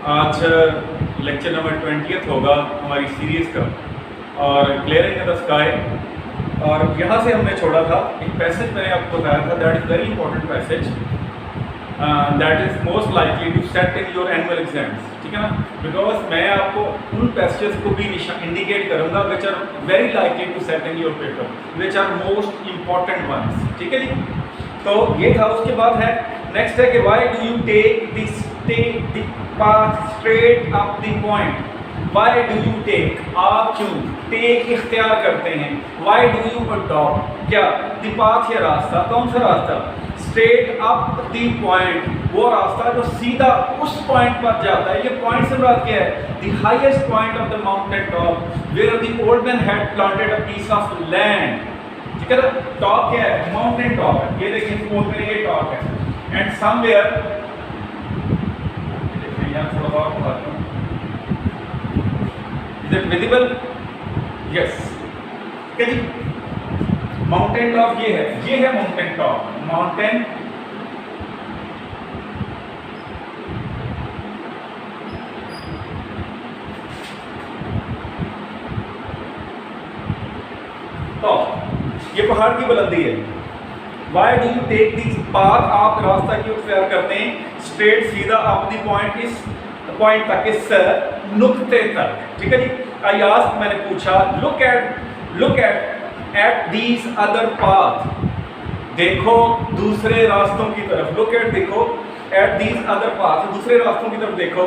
आज lecture number 20 होगा हमारी सीरीज़ का और क्लियरिंग इन द स्काई। और यहाँ से हमने छोड़ा था एक पैसेज, मैंने आपको बताया था that is very important passage, that is most likely to set in your annual exams. ठीक है ना, बिकॉज मैं आपको उन पैसेजेस को भी इंडिकेट करूँगा which are very likely to set in your paper, which are most important ones. ठीक है जी, तो ये था। उसके बाद है नेक्स्ट है कि why do you take this the path straight up the point. Why do you take, आप क्यों टेक इख्तियार करते हैं। वाई डू यू अडॉप्ट, क्या द पाथ, या रास्ता, कौन सा रास्ता, स्ट्रेट अप द पॉइंट, वो रास्ता जो सीधा उस पॉइंट पर जाता है। ये पॉइंट से बात क्या है, the highest point of the mountain top where the old man had planted a piece of land. ठीक है ना, टॉप क्या है, माउंटेन टॉप है। ये देखिए स्पोर्ट में ये टॉप है एंड समवेयर, यहाँ थोड़ा और बताता हूँ, इज इट विजिबल, यस। ठीक है जी, माउंटेन टॉप ये है माउंटेन टॉप, माउंटेन टॉप, ये पहाड़ की बुलंदी है। Why do you take this path, आप रास्ता क्यों इख्तियार करते हैं स्ट्रेट सीधा अप द पॉइंट, इस पॉइंट तक, इस नुक्ते तक। ठीक है जी, आई आस्क, मैंने पूछा, look at these other path, देखो दूसरे रास्तों की तरफ। लुक एट, देखो, एट दीज अदर पाथ, दूसरे रास्तों की तरफ देखो।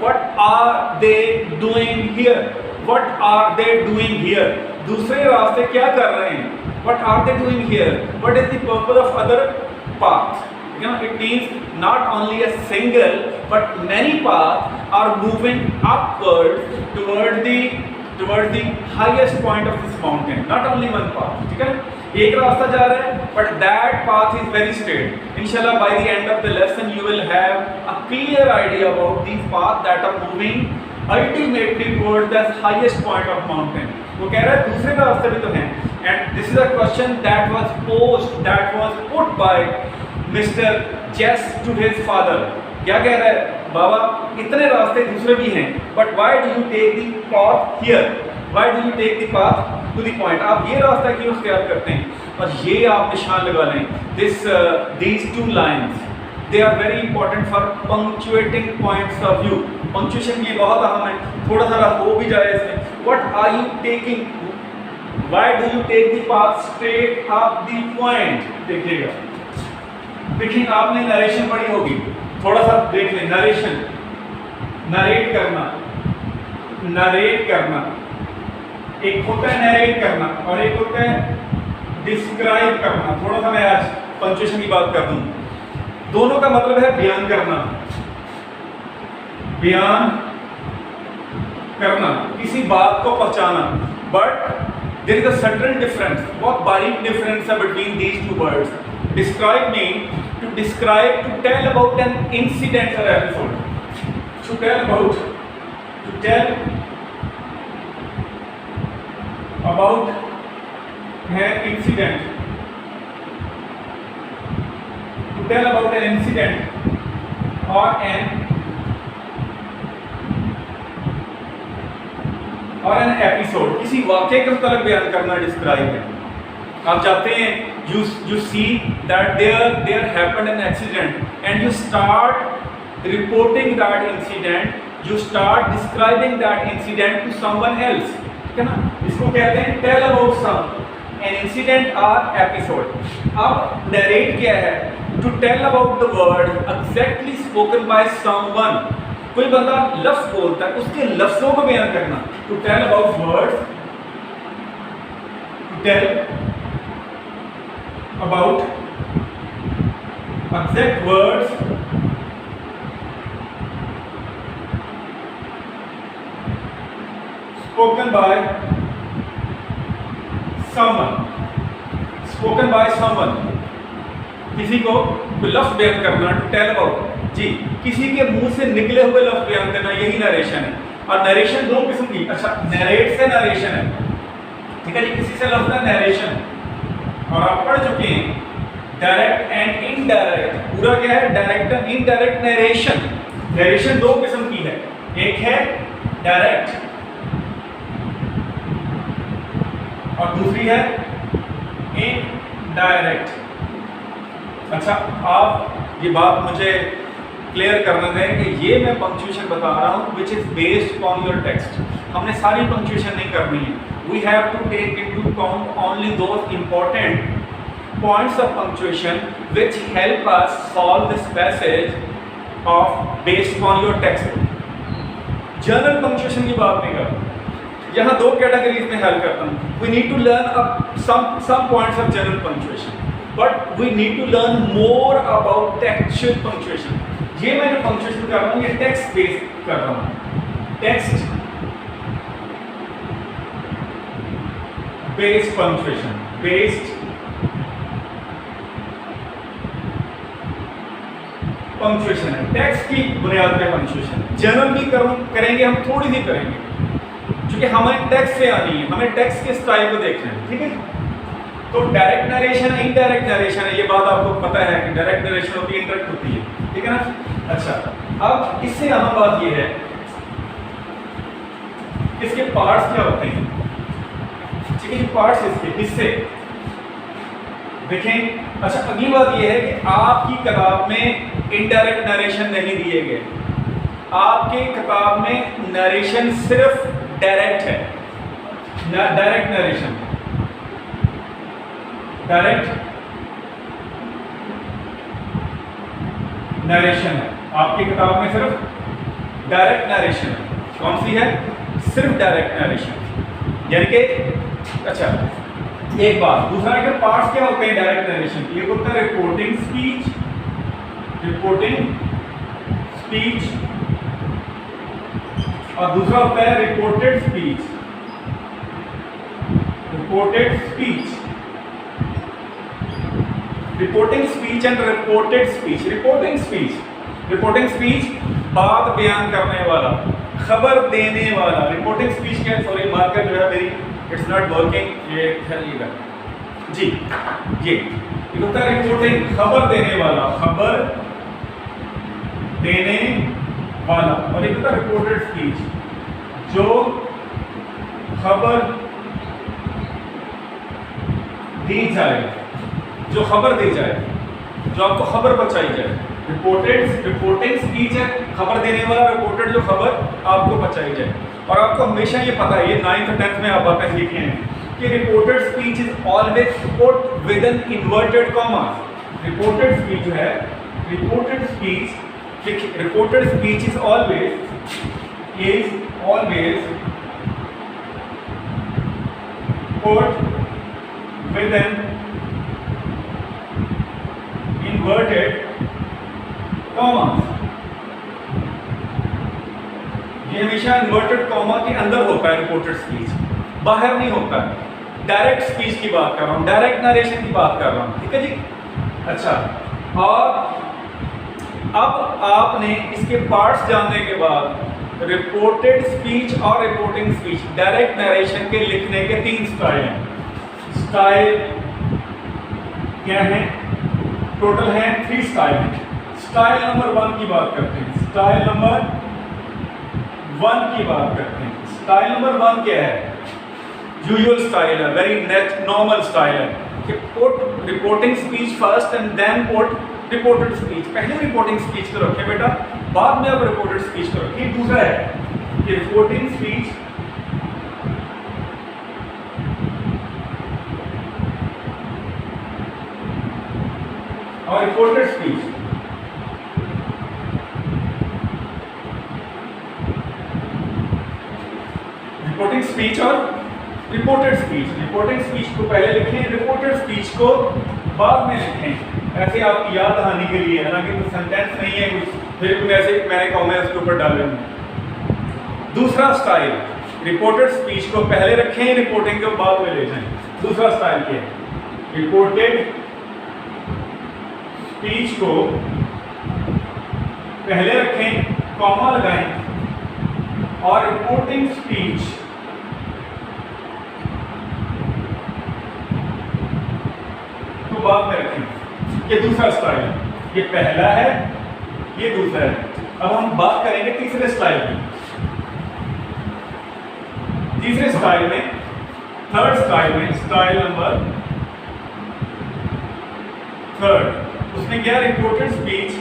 What are they doing here, what are they doing here, दूसरे रास्ते क्या कर रहे हैं। What are they doing here? What is the purpose of other paths? You know, it means not only a single but many paths are moving upwards towards the highest point of this mountain. Not only one path. ठीक है, एक रास्ता जा रहा है but that path is very straight. Inshallah, by the end of the lesson you will have a clear idea about these paths that are moving ultimately towards the highest point of mountain. वो कह रहा है दूसरे रास्ते भी तो हैं। And this is a question that was put by Mr. Jess to his father. क्या कह रहा है, बाबा इतने रास्ते दूसरे भी हैं, but why do you take the path here? Why do you take the path to the point? आप ये रास्ता क्यों इख्तियार करते हैं। और ये आप निशान लगा लें, these two lines, they are very important for punctuating points of view. Punctuation ये बहुत अहम है, थोड़ा सा हो भी जाए इसमें। What are you taking? Why do you take the path straight up the point? देखिएगा, देखिए आपने नरेशन पढ़ी होगी, थोड़ा सा देख लें। नरेशन, नरेट करना, एक होता है नरेट करना और एक होता है डिस्क्राइब करना। थोड़ा सा मैं आज पंक्चुएशन की बात कर दूं, दोनों का मतलब है बयान करना, किसी बात को पहचाना। But there is a certain difference, बहुत बारीक डिफरेंस है between these two words. Describe mean to describe, to tell about an incident or episode. To tell about an incident. To tell about an incident or an episode, किसी वाक़े के मुताबिक बयान करना describe है। आप जाते हैं, you see that there happened an accident and you start reporting that incident, you start describing that incident to someone else। ठीक है ना, इसको कहते हैं tell about an incident or episode। अब narrate क्या है, to tell about the word exactly spoken by someone। कोई बंदा लफ्ज बोलता है, उसके लफ्जों को बयान करना। To tell about words, to tell about exact words spoken by someone, किसी को लफ्ज बयान करना। टू टेल अबाउट, जी, किसी के मुंह से निकले हुए लफ्ज बयान करना, यही नरेशन है। और नरेशन दो किस्म की, अच्छा नरेट से नरेशन है। ठीक है जी, किसी से लफ्ज है नरेशन, और आप पढ़ चुके हैं डायरेक्ट एंड इनडायरेक्ट। पूरा क्या है, direct and indirect narration. Narration दो किस्म की है, एक है डायरेक्ट और दूसरी है इनडायरेक्ट। अच्छा, आप ये बात मुझे क्लियर करना दें कि ये मैं पंक्चुएशन बता रहा हूँ which is based on your text. हमने सारी पंक्चुएशन नहीं करनी है। We have to take into account only those important points of punctuation which help us solve this passage of based on your text. General punctuation की बात नहीं कर, यहाँ दो कैटेगरीज में हेल्प करता हूँ। We need to learn some points of general punctuation, but we need to learn more about textual punctuation. ये मैं जो पंक्चुएशन कर रहा हूँ ये टेक्स्ट बेस्ड कर रहा हूँ, text based punctuation, based punctuation है, टेक्स्ट की बुनियाद पे पंक्चुएशन। जनरल भी करेंगे हम, थोड़ी सी करेंगे क्योंकि हमें टेक्स्ट से आनी है, हमें टेक्स्ट के स्टाइल को देखना है, ठीक है। तो डायरेक्ट नरेशन है, इनडायरेक्ट नरेशन है, ये बात आपको पता है कि डायरेक्ट नरेशन होती है, इंटरेक्ट होती है, ठीक है ना। अच्छा, अब इससे अहम बात ये है इसके पार्ट्स क्या होते हैं, ठीक है। पार्ट्स इसके हिस्से देखें। अच्छा, अगली बात ये है कि आपकी किताब में इनडायरेक्ट नरेशन नहीं दिए गए, आपके किताब में नरेशन सिर्फ डायरेक्ट है, डायरेक्ट नरेशन, डायरेक्ट नरेशन है आपकी किताब में, सिर्फ डायरेक्ट नरेशन है। कौन सी है? सिर्फ डायरेक्ट नरेशन, यानी कि अच्छा एक बात। दूसरा है कि पार्ट्स क्या होते हैं डायरेक्ट नरेशन के? एक होता है रिपोर्टिंग स्पीच, रिपोर्टिंग स्पीच, और दूसरा होता है reported speech, reported speech, reporting speech and reported speech. Reporting speech, reporting speech बात बयान करने वाला, खबर देने वाला। रिपोर्टिंग स्पीच क्या है? सॉरी, मार्कर जो है मेरी इट्स नॉट वर्किंग, ये चलिएगा जी, ये होता है रिपोर्टिंग, खबर देने वाला, खबर देने वाला। और एक होता है रिपोर्टेड स्पीच, जो खबर दी जाए, जो खबर दी जाए, जो आपको खबर पहुंचाई जाए। रिपोर्टिंग स्पीच है खबर देने वाला, रिपोर्टेड जो खबर आपको पहुंचाई जाए। और आपको हमेशा ये पता है, ये 9th और 10th में आप बातें सीखे हैं कि reported speech is always put with an inverted comma. Reported speech जो है, reported speech is always put with an inverted comma. ये हमेशा इन्वर्टेड कॉमा के अंदर होता है रिपोर्टेड स्पीच, बाहर नहीं होता है। डायरेक्ट स्पीच की बात कर रहा हूँ, डायरेक्ट नरेशन की बात कर रहा हूँ, ठीक है जी। अच्छा, और अब आपने इसके पार्ट्स जानने के बाद रिपोर्टेड स्पीच और रिपोर्टिंग स्पीच, डायरेक्ट नरेशन के लिखने के 3 स्टाइल हैं। स्टाइल क्या है? टोटल है 3 स्टाइल। स्टाइल नंबर 1 की बात करते हैं, स्टाइल नंबर 1 की बात करते हैं। स्टाइल नंबर 1 क्या है? यूजुअल स्टाइल है, वेरी नॉर्मल स्टाइल है कि put reporting speech first and then put reported speech. पहले रिपोर्टिंग स्पीच को रखें बेटा, बाद में आप रिपोर्टेड स्पीच को रखें। दूसरा है कि रिपोर्टिंग स्पीच और रिपोर्टेड स्पीच, रिपोर्टिंग स्पीच और रिपोर्टेड स्पीच। रिपोर्टिंग स्पीच को पहले लिखें, रिपोर्टेड स्पीच को बाद में लिखें। ऐसे आपकी याद दहानी के लिए, हालांकि कुछ सेंटेंस नहीं है, कुछ बिल्कुल ऐसे मैंने कहा मैं उसके ऊपर डालूंगा। दूसरा स्टाइल, रिपोर्टेड स्पीच को पहले रखें, रिपोर्टिंग को बाद में ले जाएं। दूसरा स्टाइल क्या है? रिपोर्टेड स्पीच को पहले रखें, कॉमा लगाएं, और रिपोर्टिंग स्पीच को बाद में रखें। ये दूसरा स्टाइल है, ये पहला है, ये दूसरा है। अब हम बात करेंगे तीसरे स्टाइल की। तीसरे स्टाइल में, थर्ड स्टाइल में, स्टाइल नंबर थर्ड, उसने क्या रिपोर्टेड स्पीच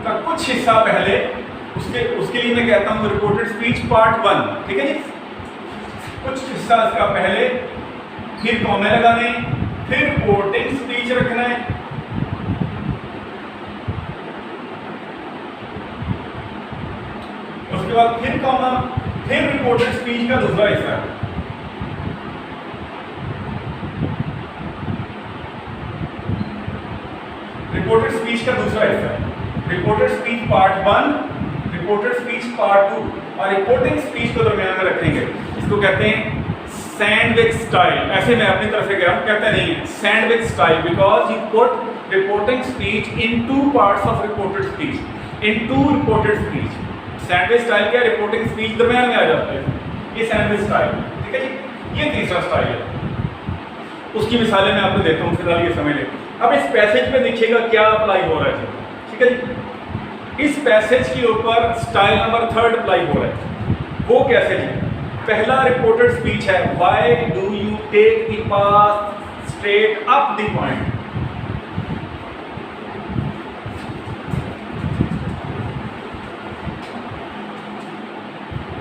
का कुछ हिस्सा पहले, उसके लिए मैं कहता हूं रिपोर्टेड स्पीच पार्ट 1, ठीक है जी। कुछ हिस्सा इसका पहले, फिर कॉमे लगाने, फिर रिपोर्टिंग स्पीच रखना है, उसके बाद फिर कॉमा, फिर रिपोर्टेड स्पीच का दूसरा हिस्सा है। रिपोर्टेड स्पीच का दूसरा हिस्सा है, reported speech part 1, reported speech part 2, और रिपोर्टिंग स्पीच को दरमियान में रखेंगे। इसको कहते हैं सैंडविच स्टाइल। ऐसे मैं अपनी तरफ से कह रहा हूं, कहते नहीं है sandwich style, because you put reporting speech in two parts of reported speech, in two reported speech. Sandwich style क्या, रिपोर्टिंग स्पीच दरमियान में आ जाते हैं, ये सैंडविच स्टाइल, ठीक है जी। ये तीसरा स्टाइल है, उसकी मिसालें मैं आपको देता हूँ, फिलहाल ये समझ लें। अब इस पैसेज पे देखिएगा क्या अप्लाई हो रहा है, ठीक है जी। इस पैसेज के ऊपर स्टाइल नंबर थर्ड अप्लाई हो रहा है। वो कैसे जी? पहला रिपोर्टेड स्पीच है, why do you take the path straight up the point.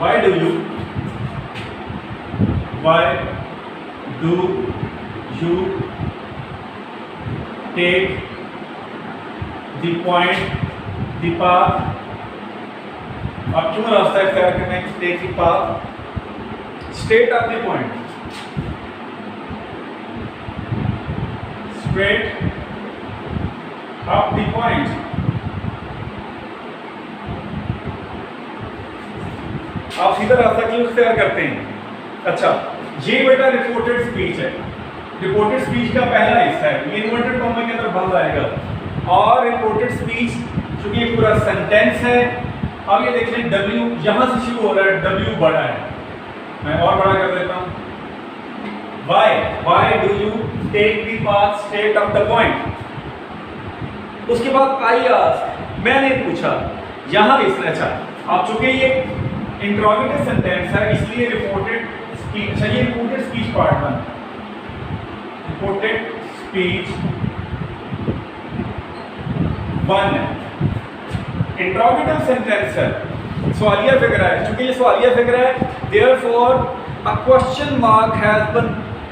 Why do you take the point, the path? आप क्यों रास्ता इख्तियार करते हैं? Take the path straight up the point, straight up the point. आप सीधा रास्ता क्यों इख्तियार करते हैं? अच्छा, ये बेटा रिपोर्टेड स्पीच है। रिपोर्टेड स्पीच का पहला हिस्सा है, ये इन्वर्टेड कॉमा के अंदर बंद आएगा। और रिपोर्टेड स्पीच चूंकि ये पूरा सेंटेंस है, अब ये देख लें W यहां से शुरू हो रहा है, W बड़ा है, मैं और बड़ा कर देता हूं। Why do you take the path straight up the point? उसके बाद I ask, मैंने पूछा, यहां इसने, अच्छा आप चूंकि ये इंट्रोगेटिव सेंटेंस है इसलिए रिपोर्टेड स्पीच, अच्छा ये reported speech part 1, reported speech 1 है। इंट्रोगेटिव सेंटेंस है, सवालिया फिक्र है, चूंकि ये सवालिया फिक्र है, therefore a question mark has been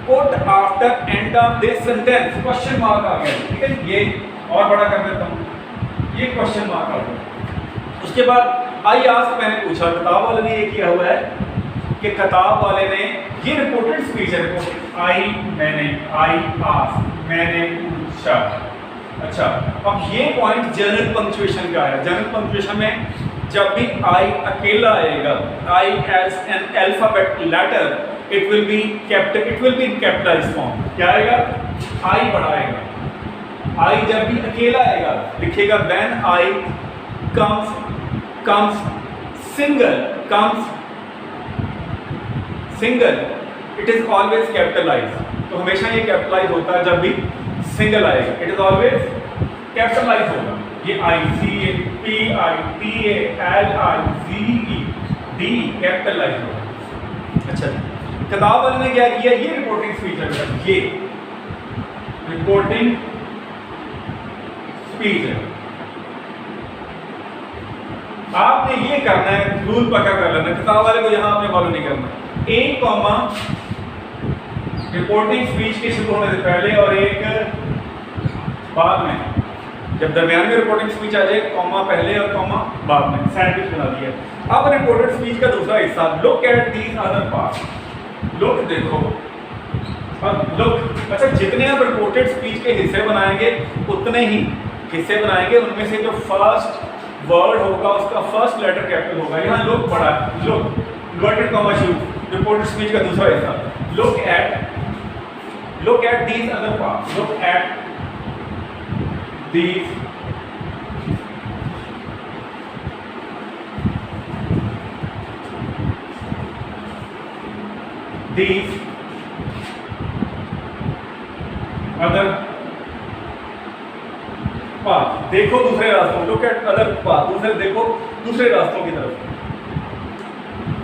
put after end of this sentence. Question mark आ गया, ठीक है, ये और बड़ा कर देता हूं, ये क्वेश्चन मार्क आ गया। उसके बाद आई आस्क, मैंने पूछा, किताब वाले ने ये किया हुआ है कि किताब वाले ने, ये रिपोर्टेड स्पीच है, मैंने, आई आस्क, मैंने पूछा। अच्छा, अब ये पॉइंट जनरल पंक्चुएशन का है। जनरल पंक्चुएशन में जब भी आई अकेला आएगा, I as an alphabet letter, it will be in capitalized form. क्या आएगा? आई बड़ा आएगा। आई जब भी अकेला आएगा लिखेगा when I comes single, it is always capitalized। तो हमेशा ये कैपिटलाइज होता है जब भी सिंगल आएगा, इट इज ऑलवेज कैपिटलाइज होगा। ये ICAPITA कैपिटलाइज होगा। अच्छा, किताब वाले ने क्या किया? ये रिपोर्टिंग स्पीच है, ये रिपोर्टिंग स्पीच है। आपने ये करना है, रूल पक्का कर लेना, किताब वाले को यहां आपने फॉलो नहीं करना। एक कॉमा रिपोर्टिंग स्पीच के शुरू होने से पहले और एक बाद में, जब दरमियान में रिपोर्टिंग स्पीच आ जाए, कॉमा पहले और कॉमा बाद में, सैंडविच बना दिया। अब रिपोर्टेड स्पीच का दूसरा हिस्सा, look at these other parts. Look देखो, अब लुक, अच्छा जितने आप रिपोर्टेड स्पीच के हिस्से बनाएंगे उतने ही हिस्से बनाएंगे, उनमें से जो फर्स्ट वर्ड होगा उसका फर्स्ट लेटर कैपिटल होगा। यहाँ लुक पड़ा, लुक इन्वर्टेड कॉमा शुरू, रिपोर्टेड स्पीच का दूसरा हिस्सा, look at these other parts, look at these other path, देखो दूसरे रास्तों, लुक एट अदर पाथ, दूसरे देखो दूसरे रास्तों की तरफ।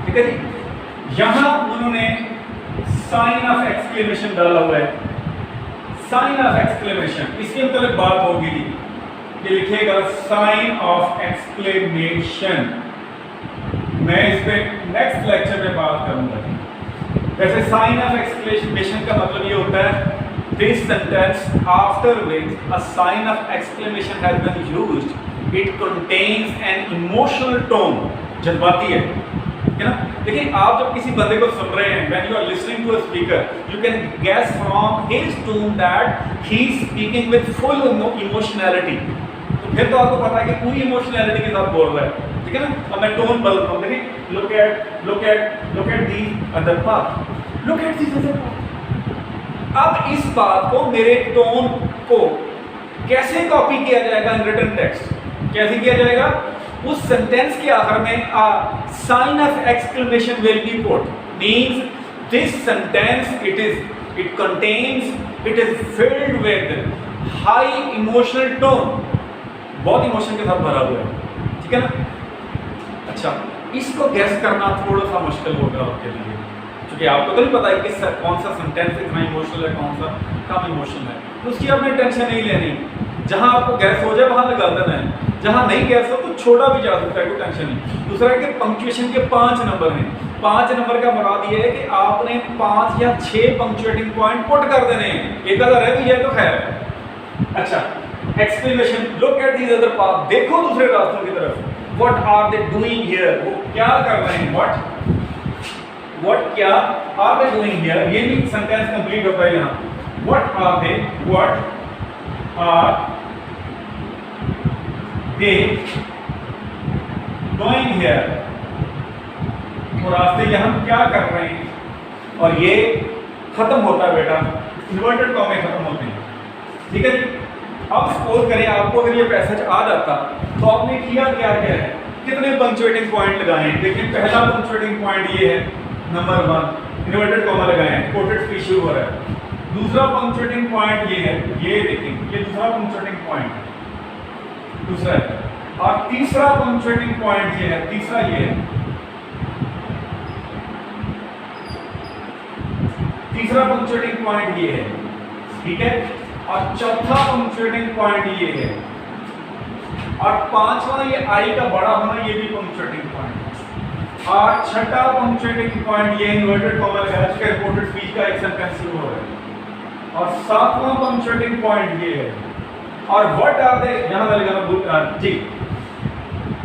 ठीक है जी। यहां उन्होंने साइन ऑफ एक्सक्लेमेशन डाला हुआ है, साइन ऑफ एक्सक्लेमेशन, इसके मतलब बात होगी कि लिखेगा साइन ऑफ एक्सक्लेमेशन। मैं इस पे नेक्स्ट लेक्चर में बात करूंगा। वैसे साइन ऑफ एक्सक्लेमेशन का मतलब ये होता है this sentence after which a sign of exclamation has been used, it contains an emotional tone, जज्बाती है ना। देखिए आप जब किसी बंदे को सुन रहे हैं, when you are listening to a speaker, you can guess from his tone that he is speaking with full emotionality। तो फिर तो आपको पता है कि पूरी इमोशनैलिटी के साथ बोल रहा है, ठीक है ना। अब मैं टोन बदलता हूँ, देखिए look at the other path, look at this other path। अब इस बात को, मेरे टोन को कैसे कॉपी किया जाएगा इन रिटन टेक्स्ट, कैसे किया जाएगा? उस सेंटेंस के आखिर में sign of exclamation will be put, means this sentence it contains, it is filled with high emotional tone, बहुत इमोशन के साथ भरा हुआ है, ठीक है ना। अच्छा, इसको गैस करना थोड़ा सा मुश्किल होगा आपके लिए, क्योंकि आपको तो नहीं पता है कि कौन सा सेंटेंस इतना इमोशनल है, कौन सा कम इमोशनल है, तो उसकी आपने टेंशन नहीं लेनी। जहां आपको गैस हो जाए वहां लगा देना है, जहां नहीं गैस हो तो छोड़ा भी जा सकता है, कोई टेंशन नहीं। दूसरा है कि पंक्चुएशन के 5 नंबर हैं, 5 नंबर का मुराद ये है कि आपने 5 या 6 पंक्चुएटिंग पॉइंट पुट कर देने हैं, एक अगर रह भी जाए तो खैर। अच्छा, exclamation, look at these other path, देखो दूसरे रास्तों की तरफ। What are they doing here, वो क्या कर रहे हैं, व्हाट क्या आर दे डूइंग हियर, ये भी सेंटेंस कंप्लीट होता है यहाँ। What are they doing here, वो रास्ते यहाँ क्या कर रहे हैं, और ये खत्म होता है बेटा, इन्वर्टेड कॉमे खत्म होते हैं, ठीक है जी। अब सपोज करें आपको अगर ये पैसेज आ जाता तो आपने किया क्या है, कितने पंक्चुएटिंग पॉइंट लगाए हैं। देखिए पहला पंक्चुएटिंग पॉइंट ये है, नंबर 1 इन्वर्टेड कॉमा लगाए हैं, कोटेड स्पीच शुरू हो रहा है। दूसरा पंक्चुएटिंग पॉइंट ये है, ये देखिए ये दूसरा पंक्चुएटिंग पॉइंट दूसरा है, और तीसरा पंक्चुएटिंग पॉइंट ये है, तीसरा ये है, तीसरा पंक्चुएटिंग पॉइंट ये है, ठीक है। और चौथा पंक्चुएटिंग पॉइंट ये है, और पांचवा ये आई का बड़ा होना, ये भी पंक्चुएटिंग पॉइंट, और छठा पंक्चुएटिंग पॉइंट ये इन्वर्टेड कॉमा लगाया जिसका रिपोर्टेड स्पीच का एक सेंटेंस शुरू हो रहा है, और सातवां पंक्चुएटिंग पॉइंट ये है। और व्हाट आर दे, यहां मैं लगाना जी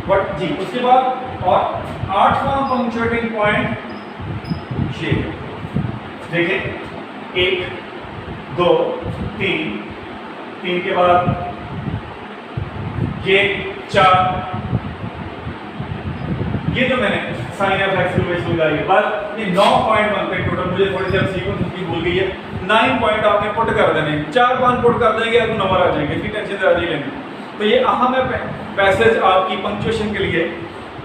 व्हाट जी, उसके बाद और आठवां पंक्चुएटिंग पॉइंट ये देखिए 1 2 3, 3 के बाद ये 4, ये जो मैंने साइन ऑफ एक्सक्लेमेशन लगाई है, बस ये 9 पॉइंट बनते हैं टोटल। मुझे थोड़ी सी अब सीक्वेंस उसकी भूल गई है, 9 पॉइंट आपने पुट कर देने, 4-5 पुट कर देंगे तो नंबर आ जाएंगे, इसकी टेंशन ज़्यादा नहीं लेंगे। तो ये अहम है पैसेज आपकी पंक्चुएशन के लिए।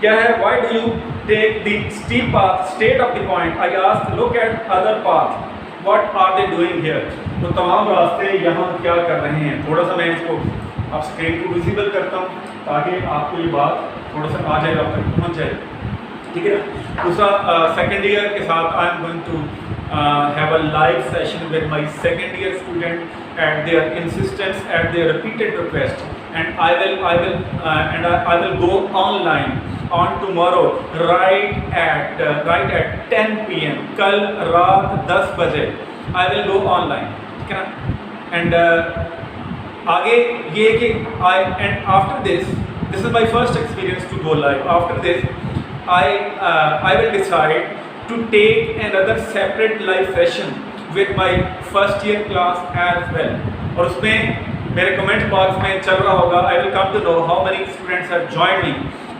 क्या है, why do you take the steep path state of the point, I asked look at other path, what are they doing here. तो तमाम रास्ते यहाँ क्या कर रहे हैं, थोड़ा सा मैं इसको आप स्क्रीन को विजिबल करता हूँ ताकि आपको ये बात थोड़ा सा आ जाए, आप तक पहुँच जाए, ठीक है ना। दूसरा सेकेंड ईयर के साथ I am going to have a live session with my second year student at their insistence, at their repeated request, and I will go online on tomorrow right at 10 PM, कल रात 10 बजे I will go online, ठीक है ना। and आगे ये कि and after this is my first experience to go live. After this I will decide to take another separate live session with my first year class as well, और उसमें मेरे comment box में चल रहा होगा, I will come to know how many students have joined me,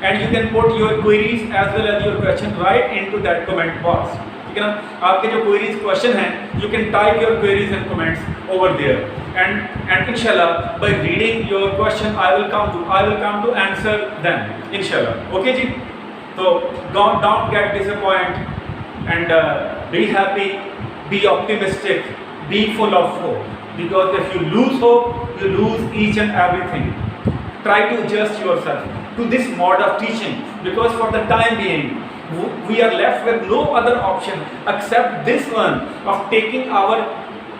and you can put your queries as well as your question right into that comment box, ठीक है ना। आपके जो queries question हैं, you can type your queries and comments over there, and inshallah by reading your question I will come to answer them inshallah, okay जी। तो don't get disappointed and be happy, be optimistic, be full of hope. because if you lose hope, you lose each and everything. Try to adjust yourself to this mode of teaching, because for the time being we are left with no other option except this one of taking our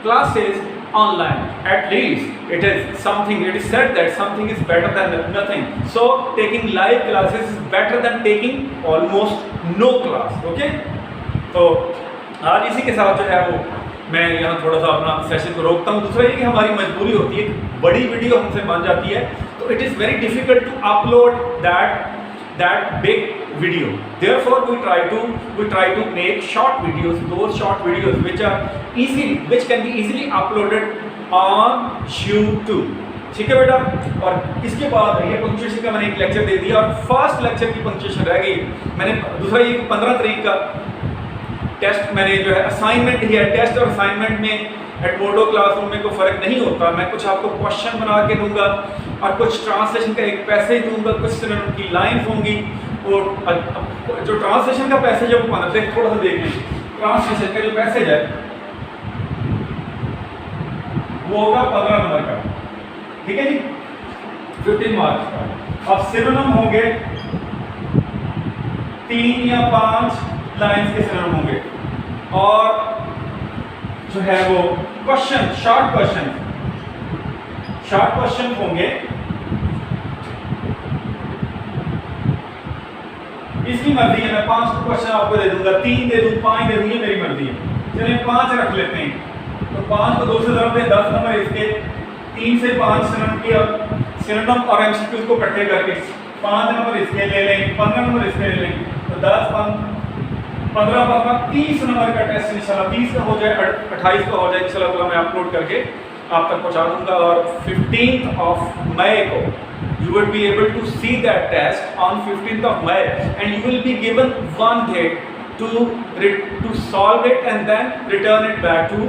classes online. At least it is something, it is said that something is better than nothing. So taking live classes is better than taking almost no class. Okay, तो आज इसी के साथ जो है वो मैं यहाँ थोड़ा सा अपना सेशन को रोकता हूँ। दूसरा ये कि हमारी मजबूरी होती है, बड़ी वीडियो हमसे बन जाती है, तो it is very difficult to upload that big video. Therefore we try to make short videos, those short videos which can be easily uploaded on YouTube. ठीक है बेटा। और इसके बाद ये पंक्चुएशन का मैंने एक लेक्चर दे दिया और फर्स्ट लेक्चर की पंक्चुएशन रह गई। मैंने दूसरा ये 15 तारीख का टेस्ट मैंने जो है असाइनमेंट दिया है। टेस्ट और असाइनमेंट में एडमोडो क्लासरूम में कोई फ़र्क नहीं होता। मैं कुछ आपको क्वेश्चन बना के दूंगा और कुछ ट्रांसलेशन का एक पैसेज दूंगा, कुछ सिनोनिम की लाइन्स होंगी और जो ट्रांसलेशन का पैसेज है वो थोड़ा सा देख लें। ट्रांसलेशन का जो पैसेज है वो होगा 15 नंबर का, ठीक है जी, 15 मार्क्स का। अब सिनोनिम होंगे 3 या 5 लाइन्स के सिनोनिम होंगे और जो है वो क्वेश्चन शॉर्ट क्वेश्चन होंगे। इसकी मर्जी है, मैं 5 क्वेश्चन आपको दे दूंगा, 3 दे दूं, 5 दे दूं, ये मेरी मर्जी है। चलिए 5 रख लेते हैं, तो 5 को 2 से ज़रब दें, 10 नंबर इसके, 3 से 5 सिनोनिम और एमसीक्यू को इकट्ठे करके 5 नंबर इसके ले लें, 15 नंबर इसके ले लें, तो 10 15 30 नंबर का टेस्ट इंशाल्लाह 30 का हो जाए, 28 का हो जाए इंशाल्लाह। तो मैं अपलोड करके आप तक पहुंचा दूंगा और 15th of May को you will be able to see that test on 15th of May and you will be given one day to solve it and then return it back to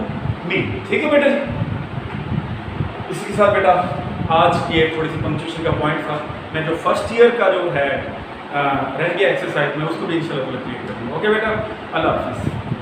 me. ठीक है बेटा जी। इसी के साथ बेटा आज ये थोड़ी सी पंक्चुएशन का पॉइंट था। मैं जो फर्स्ट ईयर का जो है रह गया एक्सरसाइज में उसको भी इंशाल्लाह क्लियर कर दूँगा। ओके बेटा, अल्लाह हाफिज़।